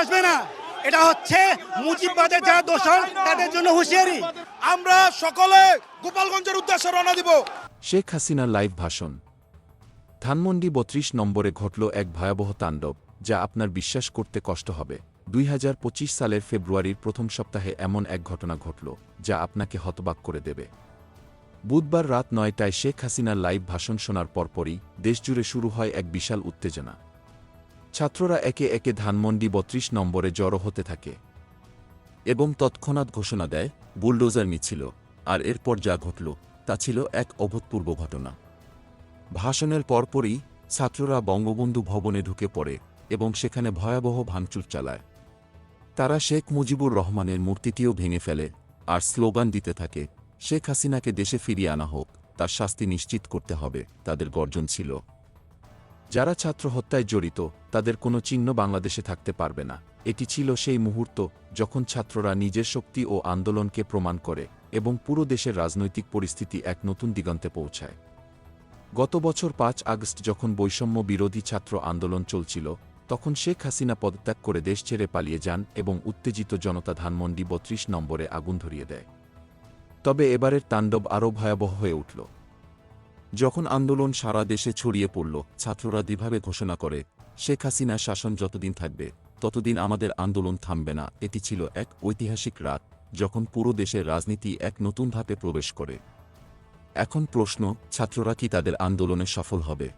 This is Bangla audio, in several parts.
আসবে না। এটা হচ্ছে মুজিববাদের যারা দোষর তাদের জন্য হুঁশিয়ারি। আমরা সকলে গোপালগঞ্জের উদ্দেশ্যে রওনা দিব। শেখ হাসিনার লাইভ ভাষণ। ধানমন্ডি ৩২ নম্বরে ঘটল এক ভয়াবহ তাণ্ডব, যা আপনার বিশ্বাস করতে কষ্ট হবে। ২০২৫ সালের ফেব্রুয়ারির প্রথম সপ্তাহে এমন এক ঘটনা ঘটল, যা আপনাকে হতবাক করে দেবে। বুধবার রাত ৯টায় শেখ হাসিনার লাইভ ভাষণ শোনার পরপরই দেশজুড়ে শুরু হয় এক বিশাল উত্তেজনা। ছাত্ররা একে একে ধানমন্ডি ৩২ নম্বরে জড়ো হতে থাকে এবং তৎক্ষণাৎ ঘোষণা দেয় বুলডোজার মিছিল। আর এরপর যা ঘটল তা ছিল এক অভূতপূর্ব ঘটনা। ভাষণের পরপরই ছাত্ররা বঙ্গবন্ধু ভবনে ঢুকে পড়ে এবং সেখানে ভয়াবহ ভাঙচুর চালায়। তারা শেখ মুজিবুর রহমানের মূর্তিটিও ভেঙে ফেলে আর স্লোগান দিতে থাকে, শেখ হাসিনাকে দেশে ফিরিয়ে আনা হোক, তার শাস্তি নিশ্চিত করতে হবে। তাদের গর্জন ছিল, যারা ছাত্র হত্যায় জড়িত তাদের কোনো চিহ্ন বাংলাদেশে থাকতে পারবে না। এটি ছিল সেই মুহূর্ত যখন ছাত্ররা নিজের শক্তি ও আন্দোলনকে প্রমাণ করে এবং পুরো দেশের রাজনৈতিক পরিস্থিতি এক নতুন দিগন্তে পৌঁছায়। গত বছর ৫ আগস্ট যখন বৈষম্য বিরোধী ছাত্র আন্দোলন চলছিল, তখন শেখ হাসিনা পদত্যাগ করে দেশ ছেড়ে পালিয়ে যান এবং উত্তেজিত জনতা ধানমন্ডি ৩২ নম্বরে আগুন ধরিয়ে দেয়। তবে এবারের তাণ্ডব আরও ভয়াবহ হয়ে উঠল যখন আন্দোলন সারা দেশে ছড়িয়ে পড়ল। ছাত্ররা দৃঢ়ভাবে ঘোষণা করে, শেখ হাসিনা শাসন যতদিন থাকবে ততদিন আমাদের আন্দোলন থামবে না। এটি ছিল এক ঐতিহাসিক রাত যখন পুরো দেশের রাজনীতি এক নতুন ধাপে প্রবেশ করে। এখন প্রশ্ন, ছাত্ররা কি তাদের আন্দোলনে সফল হবে?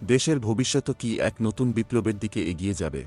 দেশের ভবিষ্যৎ কি এক নতুন বিপ্লবের দিকে এগিয়ে যাবে?